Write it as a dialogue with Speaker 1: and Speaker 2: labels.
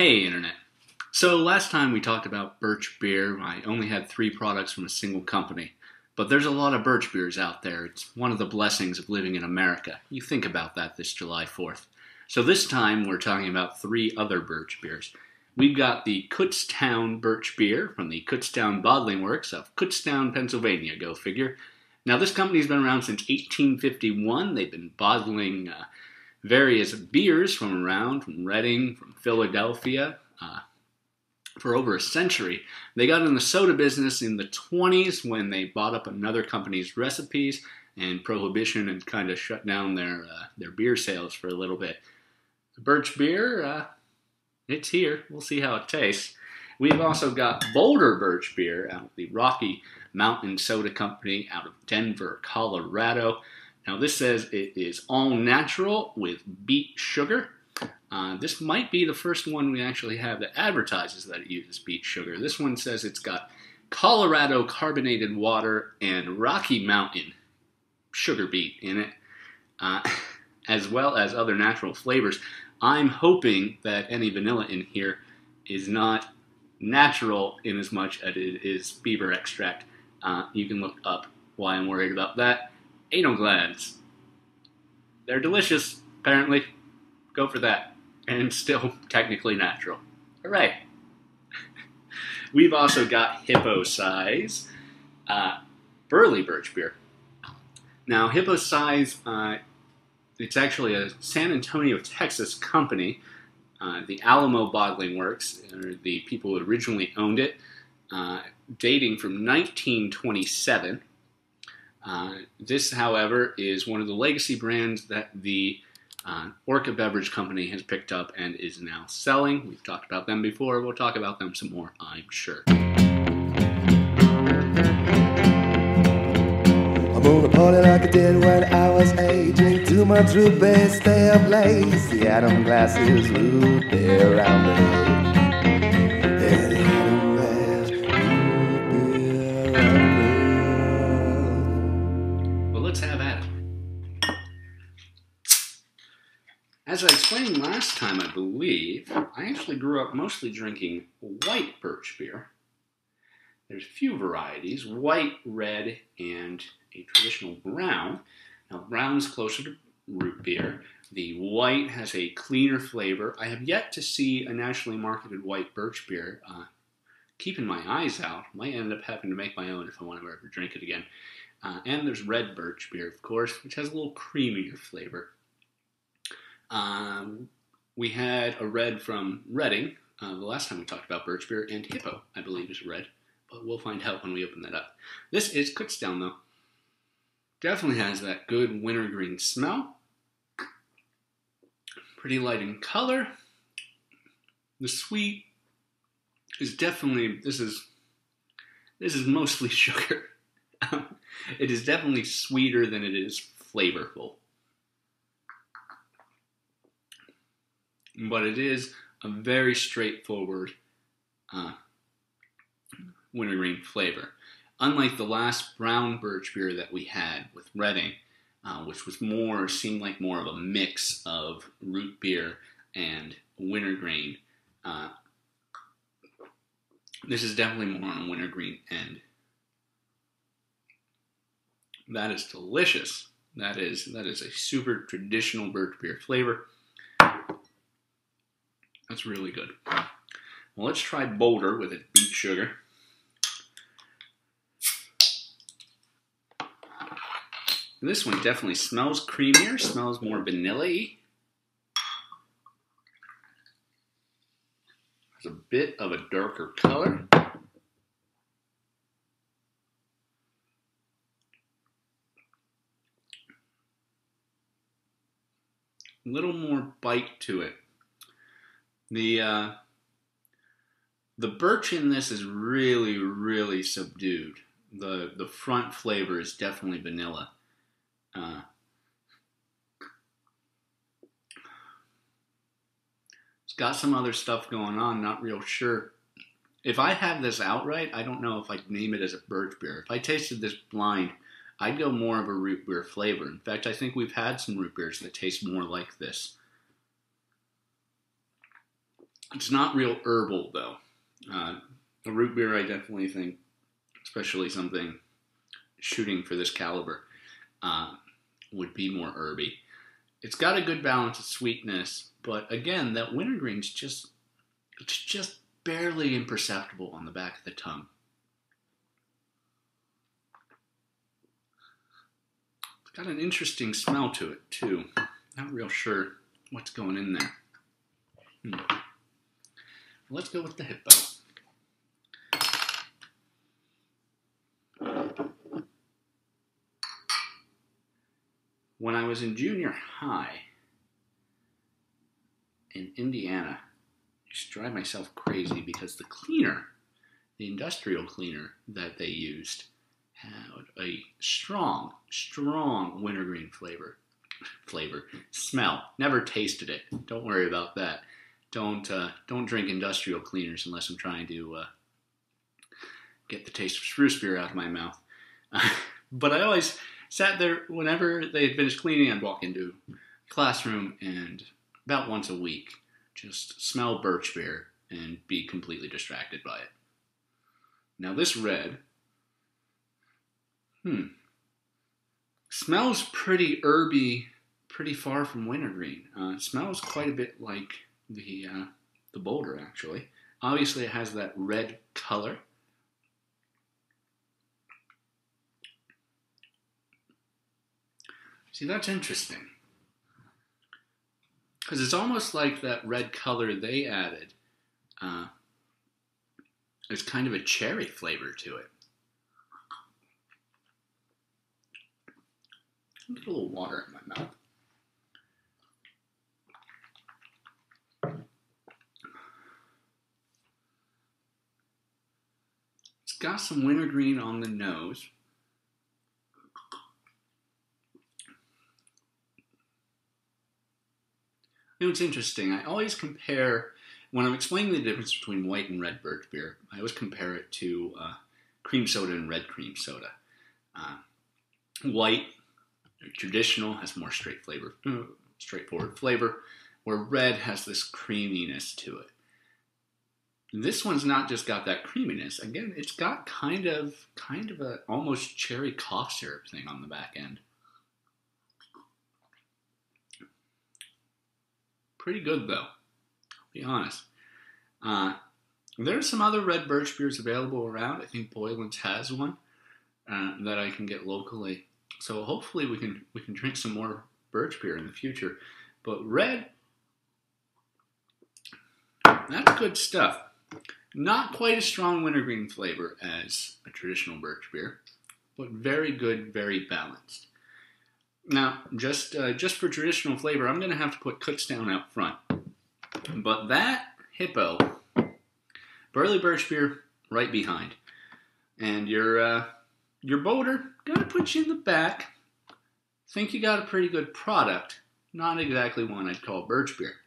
Speaker 1: Hey Internet. So last time we talked about Birch beer, I only had 3 products from a single company. But there's a lot of Birch beers out there. It's one of the blessings of living in America. You think about that this July 4th. So this time we're talking about 3 other Birch beers. We've got the Kutztown Birch beer from the Kutztown Bottling Works of Kutztown, Pennsylvania, go figure. Now this company's been around since 1851. They've been bottling various beers from Reading, from Philadelphia, for over a century. They got in the soda business in the 20s when they bought up another company's recipes, and Prohibition had kind of shut down their beer sales for a little bit. The Birch beer, it's here. We'll see how it tastes. We've also got Boulder Birch beer out of the Rocky Mountain Soda Company out of Denver, Colorado. Now this says it is all natural with beet sugar. This might be the first one we actually have that advertises that it uses beet sugar. This one says it's got Colorado carbonated water and Rocky Mountain sugar beet in it, as well as other natural flavors. I'm hoping that any vanilla in here is not natural in as much as it is beaver extract. You can look up why I'm worried about that. Anal glands. They're delicious, apparently. Go for that. And still technically natural. Hooray! We've also got Hippo size Burley Birch beer. Now, Hippo size, it's actually a San Antonio, Texas company. The Alamo Bottling Works are the people who originally owned it, dating from 1927. This, however, is one of the legacy brands that the Orca Beverage Company has picked up and is now selling. We've talked about them before. We'll talk about them some more, I'm sure.
Speaker 2: I'm gonna party like I did when I was 8. Drink too much root beer, stay up late. The Adam glasses, root beer round the head. Yeah, the Adam glass, root beer round
Speaker 1: Well, let's have at it. As I explained last time, I believe, I actually grew up mostly drinking white birch beer. There's a few varieties, white, red, and a traditional brown. Now, brown is closer to root beer. The white has a cleaner flavor. I have yet to see a nationally marketed white birch beer. Keeping my eyes out, might end up having to make my own if I want to ever drink it again. And there's red birch beer, of course, which has a little creamier flavor. We had a red from Reading, the last time we talked about birch beer, and Hippo, I believe, is red, but we'll find out when we open that up. This is Kutztown, though. Definitely has that good wintergreen smell. Pretty light in color. The sweet is definitely, this is mostly sugar. It is definitely sweeter than it is flavorful. But it is a very straightforward wintergreen flavor. Unlike the last brown birch beer that we had with Reading, which was seemed like more of a mix of root beer and wintergreen. This is definitely more on the wintergreen end. That is delicious. That is a super traditional birch beer flavor. That's really good. Well, let's try Boulder with its beet sugar. This one definitely smells creamier, smells more vanilla-y. Has a bit of a darker color. A little more bite to it. The birch in this is really, really subdued. The front flavor is definitely vanilla. It's got some other stuff going on, not real sure. If I have this outright, I don't know if I'd name it as a birch beer. If I tasted this blind, I'd go more of a root beer flavor. In fact, I think we've had some root beers that taste more like this. It's not real herbal, though. A root beer, I definitely think, especially something shooting for this caliber, would be more herby. It's got a good balance of sweetness, but again, that wintergreen's it's just barely imperceptible on the back of the tongue. It's got an interesting smell to it, too. Not real sure what's going in there. Let's go with the Hippo. When I was in junior high in Indiana, I used to drive myself crazy because the cleaner, the industrial cleaner that they used, had a strong wintergreen smell. Never tasted it. Don't worry about that. Don't drink industrial cleaners unless I'm trying to get the taste of spruce beer out of my mouth. But I always sat there whenever they had finished cleaning. I'd walk into a classroom and about once a week just smell birch beer and be completely distracted by it. Now this red, smells pretty herby, pretty far from wintergreen. It smells quite a bit like the Boulder, actually. Obviously it has that red color. See, that's interesting. Because it's almost like that red color they added. There's kind of a cherry flavor to it. Get a little water in my mouth. It's got some wintergreen on the nose. You know, it's interesting. I always compare, when I'm explaining the difference between white and red birch beer, I always compare it to cream soda and red cream soda. White, traditional, has more straightforward flavor, where red has this creaminess to it. This one's not just got that creaminess. Again, it's got kind of a almost cherry cough syrup thing on the back end. Pretty good, though. I'll be honest. There are some other red birch beers available around. I think Boylan's has one that I can get locally. So hopefully we can drink some more birch beer in the future. But red, that's good stuff. Not quite a strong wintergreen flavor as a traditional birch beer, but very good, very balanced. Now, just for traditional flavor, I'm going to have to put Kutztown out front. But that Hippo, burley birch beer, right behind. And your Boulder, going to put you in the back. Think you got a pretty good product. Not exactly one I'd call birch beer.